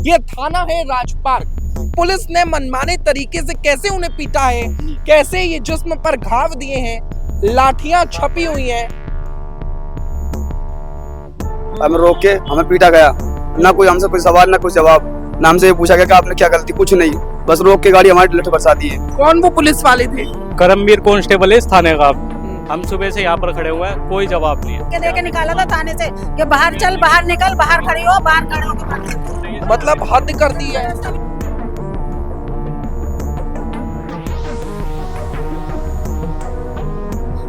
ये थाना है राजपार्क। पुलिस ने मनमाने तरीके से कैसे उन्हें पीटा है, कैसे ये जिस्म पर घाव दिए हैं, लाठियां छपी हुई हैं। हमें रोक के हमें पीटा गया, ना कोई हमसे कोई सवाल ना कोई जवाब, ना हमसे ये पूछा गया कि आपने क्या गलती, कुछ नहीं, बस रोक के गाड़ी हमारी लठ बरसा दी है। कौन वो पुलिस वाले थे? करमवीर कांस्टेबल है इस थाने का। हम सुबह से यहाँ पर खड़े हुए हैं, कोई जवाब नहीं है। देके निकाला था थाने से कि बाहर चल, बाहर निकल, बाहर खड़ी हो, बाहर खड़े हो। मतलब हद कर दी है।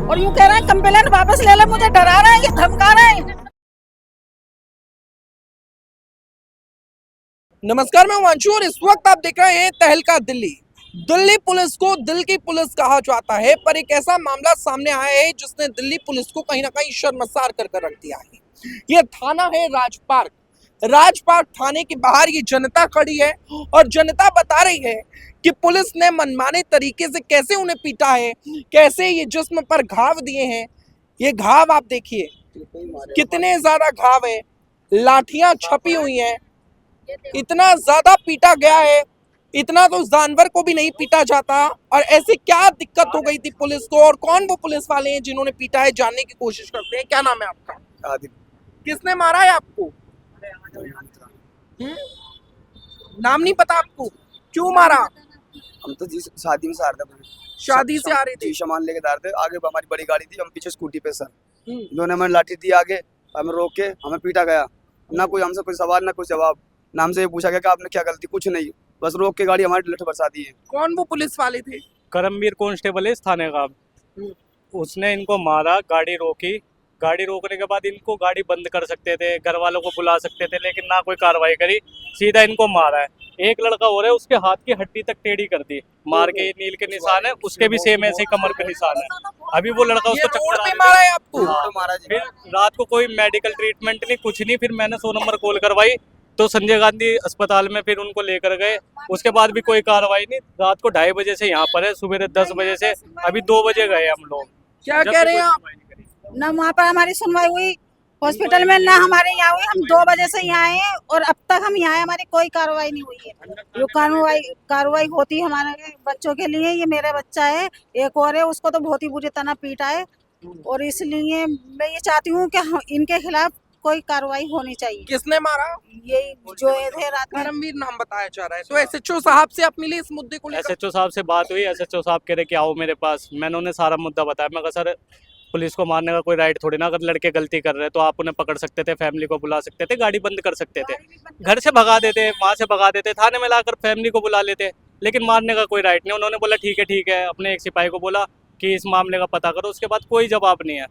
और यूं कह रहा है कंप्लेंट वापस ले ले, मुझे डरा रहा है, ये धमका रहा है। नमस्कार, मैं वंशु और इस वक्त आप देख रहे हैं तहलका दिल्ली। दिल्ली पुलिस को दिल की पुलिस कहा जाता है, पर एक ऐसा मामला सामने आया है जिसने दिल्ली पुलिस को कहीं ना कहीं शर्मसार कर रख दिया है। ये थाना है राजपार्क। राजपार्क थाने के बाहर ये जनता खड़ी है और जनता बता रही है कि पुलिस ने मनमाने तरीके से कैसे उन्हें पीटा है, कैसे ये जिस्म पर घाव दिए हैं। ये घाव आप देखिए, कितने ज्यादा घाव है, लाठियां छपी हुई हैं। इतना ज्यादा पीटा गया है, इतना तो जानवर को भी नहीं पीटा जाता। और ऐसी क्या दिक्कत हो गई थी पुलिस को, और कौन वो पुलिस वाले हैं जिन्होंने पीटा है, जानने की कोशिश करते हैं। क्या नाम है आपका? आदिल। किसने मारा है आपको? नाम नहीं पता आपको? क्यों मारा? हम तो जी शादी में से आ रहे थे, शादी से आ रहे थे। जी सामान लेके जा रहे थे, आगे हमारी बड़ी गाड़ी थी, हम पीछे स्कूटी पे सर। हम्म। इन्होंने हमें लाठी दी आगे, हमें रोक के हमें पीटा गया, ना कोई हमसे कोई सवाल ना कोई जवाब, ना हमसे ये पूछा गया कि आपने क्या गलती, कुछ नहीं, बस रोक के गाड़ी हमारी लठ बरसा दी है। कौन वो पुलिस वाले थे? करमवीर कांस्टेबल है इस थाने का। उसने इनको मारा, गाड़ी रोकी। गाड़ी रोकने के बाद इनको गाड़ी बंद कर सकते थे, घर वालों को बुला सकते थे, लेकिन ना कोई कार्रवाई करी, सीधा इनको मारा है। एक लड़का हो रहा है, उसके हाथ की हड्डी तक टेढ़ी कर दी, मार के नील के निशान है, उसके भी सेम ऐसे ही कमर पे निशान है। अभी वो लड़का ये उसको रोड चक्कर पे आ मारा रहा है आपको? तो मारा जी। फिर रात को कोई मेडिकल ट्रीटमेंट नहीं, कुछ नहीं। फिर मैंने 100 नंबर कॉल करवाई तो संजय गांधी अस्पताल में फिर उनको लेकर गए। उसके बाद भी कोई कार्रवाई नहीं। रात को 2:30 बजे से यहाँ पर है, सुबह 10 बजे से अभी 2 बजे गए हम लोग। क्या जब कह भी रहे हैं कोई आप? सुनवाई नहीं करी। ना वहाँ पर हमारी सुनवाई हुई हॉस्पिटल में, ना हमारे यहाँ हुई। हम 2 बजे से यहाँ आए हैं और अब तक हम यहाँ आए, हमारी कोई कार्रवाई नहीं हुई है। जो कार्रवाई होती है हमारे बच्चों के लिए, ये मेरा बच्चा है, एक और है, उसको तो बहुत ही बुरी तरह पीटा है। और इसलिए मैं ये चाहती हूँ कि इनके खिलाफ कोई कार्रवाई होनी चाहिए। किसने मारा? ये जो थे रात में, धर्मवीर नाम बताया जा रहा है। तो एसएचओ साहब से आप मिले इस मुद्दे को लेकर? एसएचओ साहब से बात हुई। एसएचओ साहब कह रहे कि आओ मेरे पास। मैंने उन्हें सारा मुद्दा बताया। मैं कहा सर, पुलिस को मारने का कोई राइट थोड़ी ना, अगर लड़के गलती कर रहे हैं तो आप उन्हें पकड़ सकते थे, फैमिली को बुला सकते थे, गाड़ी बंद कर सकते थे, घर से भगा देते, वहाँ से भगा देते, थाने में लाकर फैमिली को बुला लेते, लेकिन मारने का कोई राइट नहीं। उन्होंने बोला ठीक है। अपने एक सिपाही को बोला कि इस मामले का पता करो। उसके बाद कोई जवाब नहीं है।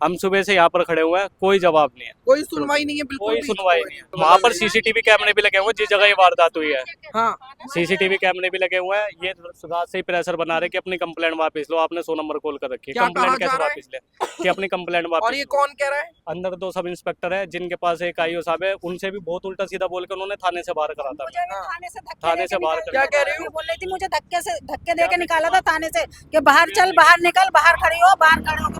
हम सुबह से यहाँ पर खड़े हुए हैं, कोई जवाब नहीं है, कोई सुनवाई नहीं है, बिल्कुल कोई भी। सुनवाई नहीं है। वहाँ पर सीसीटीवी कैमरे भी लगे हुए हैं जिस जगह ये वारदात हुई है। हाँ, सीसीटीवी कैमरे भी लगे हुए हैं। ये रात से ही प्रेशर बना रहे कि अपनी कंप्लेंट वापस लो। आपने 100 नंबर कॉल कर रखी है, क्या कहा कंप्लेंट जा कैसे रहा है? वापस ले कि अपनी कंप्लेंट और वापस ये लो। कौन कह रहा है? अंदर 2 सब इंस्पेक्टर है, जिनके पास एक आईओ साहब है, उनसे भी बहुत उल्टा सीधा बोल के उन्होंने थाने से बाहर करा था। मुझे भी थाने से बाहर क्या कह रही हो? बोल रही थी, मुझे धक्के दे के निकाला था थाने से कि बाहर चल, बाहर निकल, बाहर खड़ी हो, बाहर खड़े हो,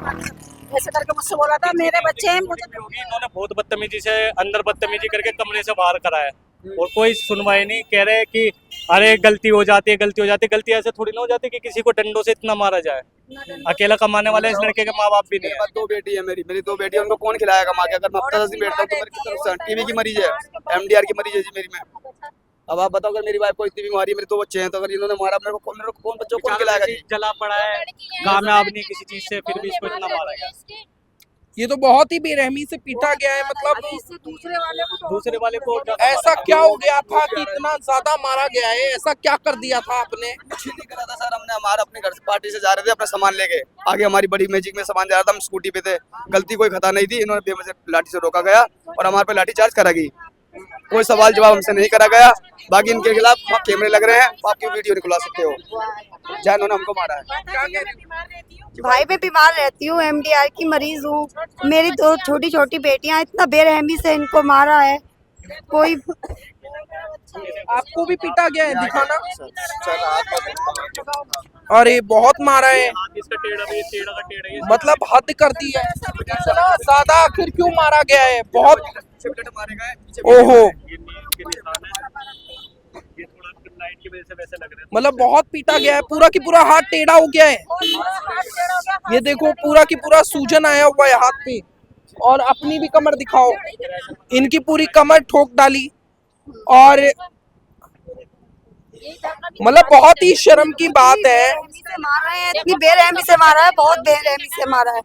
ऐसे करके मुझसे बोला था। मेरे बच्चे हैं, मुझे इन्होंने बहुत बदतमीजी से अंदर बदतमीजी करके कमरे से बाहर कराया और कोई सुनवाई नहीं। कह रहे हैं कि अरे गलती हो जाती है, गलती ऐसे थोड़ी ना हो जाती कि किसी को डंडों से इतना मारा जाए। अकेला कमाने वाले इस लड़के के माँ बाप भी नहीं है। 2 बेटी है मेरी 2 बेटी है, उनको कौन खिलाएगा माँ के? अगर मैं हफ्ता 10 दिन बैठता हूँ तो मेरी कितनी टीबी की मरीज है, MDR की मरीज है जी मेरी। मैं अब आप बताओ, अगर मेरी वाइफ को इतनी बीमारी है, मेरे 2 बच्चे हैं, तो अगर इन्होंने मारा मेरे को कौन बच्चों को कौन खिलाएगा जी? जला पड़ा है, कामयाब नहीं किसी चीज से, फिर भी इसको इतना मारा गया। ये तो बहुत ही बेरहमी से पीटा गया है। मतलब दूसरे वाले को ऐसा क्या हो गया था कि इतना ज्यादा मारा गया है? ऐसा क्या कर दिया था आपने? कुछ नहीं करा था सर, हमने हमारा अपने घर से पार्टी से जा रहे थे अपना सामान लेके, आगे हमारी बड़ी मैजिक में सामान जा रहा था, हम स्कूटी पे थे, गलती कोई खता नहीं थी। इन्होंने बेवजह लाठी से रोका गया और हमारे पे लाठी चार्ज करा गई। कोई सवाल जवाब हमसे नहीं करा गया। बाकी इनके खिलाफ कैमरे लग रहे हैं, आपकी वीडियो निकलवा सकते हो जहाँ इन्होंने हमको मारा है। भाई मैं बीमार रहती हूँ, MDR की मरीज हूँ। मेरी 2 छोटी छोटी बेटियां, इतना बेरहमी से इनको मारा है। कोई आपको भी पीटा गया है? दिखाना। अरे बहुत मारा है, इसका टेढ़ा भी, टेढ़ा का टेढ़ा ही है। मतलब हद कर दी है। इतना ज्यादा आखिर क्यों मारा गया है? बहुत। मारे गए। ओहो, ये नील के निशान है। लाइट की वजह से वैसे लग रहे हैं। मतलब बहुत पीटा गया है, पूरा की पूरा हाथ टेढ़ा हो गया है। ये देखो पूरा की पूरा सूजन आया हुआ है हाथ पे। और अपनी भी कमर दिखाओ, इनकी पूरी कमर ठोक डाली। और मतलब बहुत ही शर्म की बात है। से मार रहे हैं, इतनी बेरहमी से मारा है, बहुत बेरहमी से मारा है।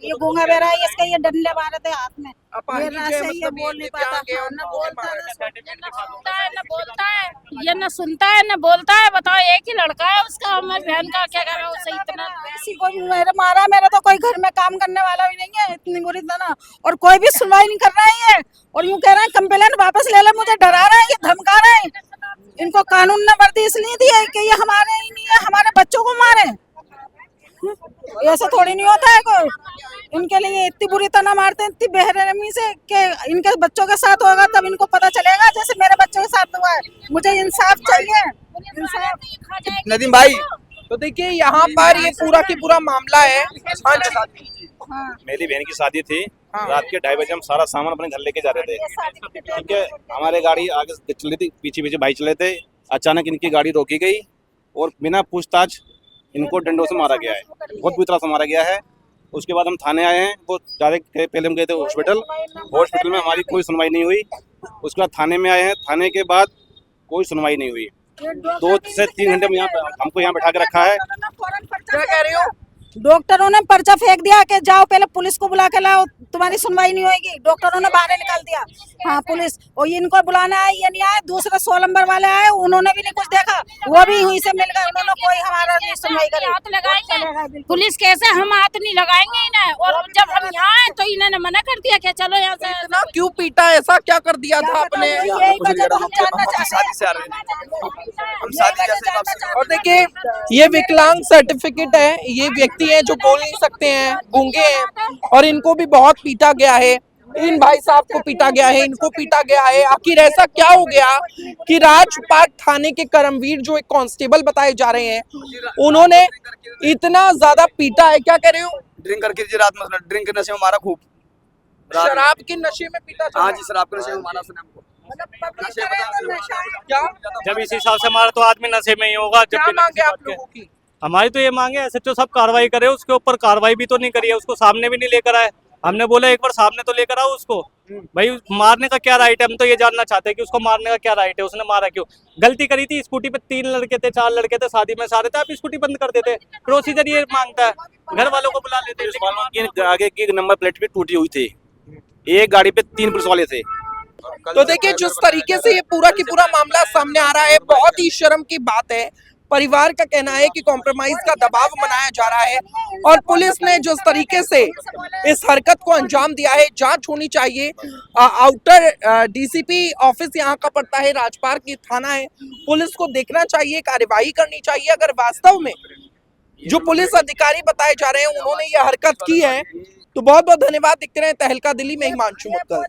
ये गूंगा बेरा है, इसका ये डंडे मारे थे हाथ में। अपाहिज ये है, रास्ते ये मतलब बोल नहीं पाता, ना बोलता न बोलता है, ये न सुनता है न बोलता है। बताओ, एक ही लड़का है उसका, हमारी बहन का क्या करें उसे इतना। किसी को भी मेरे मारा, मेरा तो कोई घर में काम करने वाला भी नहीं है, इतनी बुरी तरह। और कोई भी सुनवाई नहीं कर रहा है ये। और यूं कह रहे हैं कंप्लेंट वापस ले ले, मुझे डरा रहा है, ये धमका रहे हैं। इनको कानून ने वर्दी इसलिए दी है कि ये हमारे ही नहीं है, हमारे बच्चों को मारे। ऐसा थोड़ी नहीं होता है कोई। इनके लिए इतनी बुरी तरह मारते हैं, इतनी बेरहमी से कि इनके बच्चों के साथ होगा तब इनको पता चलेगा, जैसे मेरे बच्चों के साथ हुआ है। मुझे इंसाफ चाहिए, इंसाफ। नदीम भाई, तो देखिए यहाँ पर ये पूरा की पूरा मामला है। हाँ जी। मेरी बहन की शादी थी। हाँ। रात के 2:30 बजे हम सारा सामान अपने घर लेके जा रहे थे। ठीक है, हमारे गाड़ी आगे चल रही थी, पीछे पीछे भाई चले थे। अचानक इनकी गाड़ी रोकी गई और बिना पूछताछ इनको डंडों से मारा गया है, बहुत बुरी तरह से मारा गया है। उसके बाद हम थाने आए हैं, वो डायरेक्ट पहले हम गए थे हॉस्पिटल में हमारी कोई सुनवाई नहीं हुई। उसके बाद थाने में आए हैं, थाने के बाद कोई सुनवाई नहीं हुई। 2 से 3 घंटे में हमको यहाँ बैठा के रखा है। क्या कह रहे हो? डॉक्टरों ने पर्चा फेंक दिया कि जाओ पहले पुलिस को बुला के लाओ, तुम्हारी सुनवाई नहीं होगी। डॉक्टरों ने बाहर निकाल दिया। हाँ, पुलिस और इनको बुलाना है, ये नहीं आए। दूसरे 100 नंबर वाले आए, उन्होंने भी नहीं कुछ देखा, वो भी हुई से मिल गए। उन्होंने कोई हमारा नहीं सुनवाई करी। हाथ लगाएंगे पुलिस कैसे, हम हाथ नहीं लगाएंगे इन्हें। और जब हम यहाँ आए तो इन्होंने मना कर दिया कि चलो यहाँ से। इतना क्यों पीटा? ऐसा क्या कर दिया था आपने? यही वजह तो हम जानना चाह शादी से आ रहे थे, हम शादी जैसे वापस। और देखिए ये विकलांग सर्टिफिकेट है, ये व्यक्ति हैं जो बोल नहीं सकते हैं, गूंगे हैं, और इनको भी बहुत पीटा गया है। इन भाई साहब को पीटा गया है, इनको पीटा गया है। आखिर ऐसा क्या हो गया कि राजपाट थाने के कर्मवीर जो एक कांस्टेबल बताए जा रहे हैं, उन्होंने इतना ज्यादा पीटा है? क्या कह रहे हो? ड्रिंक करके जी, रात में ड्रिंक के नशे में मारा खूब। शराब के नशे में पीटा था? हाँ जी, शराब के नशे में मारा उसने हमको। क्या जब इस हिसाब से मारा तो आदमी नशे में ही होगा। जब क्या बिना मांगे किसी आप बात के। लोगों की? हमारी तो ये मांगे SHO सब कार्रवाई करे, उसके ऊपर कार्रवाई भी तो नहीं करी है, उसको सामने भी नहीं लेकर आए। हमने बोला एक बार सामने तो लेकर आओ उसको। भाई मारने का क्या राइट है, हम तो ये जानना चाहते हैं कि उसको मारने का क्या राइट है, उसने मारा क्यों? गलती करी थी, स्कूटी पे 3 लड़के थे, 4 लड़के थे, शादी में सारे थे, आप स्कूटी बंद कर देते। प्रोसीजर ये मांगता है, घर वालों को बुला लेते। पुलिस वालों की आगे की नंबर प्लेट भी टूटी हुई थी। एक गाड़ी पे 3 पुलिस वाले थे। तो देखिए जिस तरीके से ये पूरा की पूरा मामला सामने आ रहा है, बहुत ही शर्म की बात है। परिवार का कहना है कि कॉम्प्रोमाइज का दबाव बनाया जा रहा है, और पुलिस ने जिस तरीके से इस हरकत को अंजाम दिया है, जांच होनी चाहिए। आउटर DCP ऑफिस यहाँ का पड़ता है, राजपाट की थाना है। पुलिस को देखना चाहिए, कार्यवाही करनी चाहिए। अगर वास्तव में जो पुलिस अधिकारी बताए जा रहे हैं उन्होंने ये हरकत की है, तो बहुत बहुत धन्यवाद। देखते रहे तहलका दिल्ली में हिमांशु मुद्गल।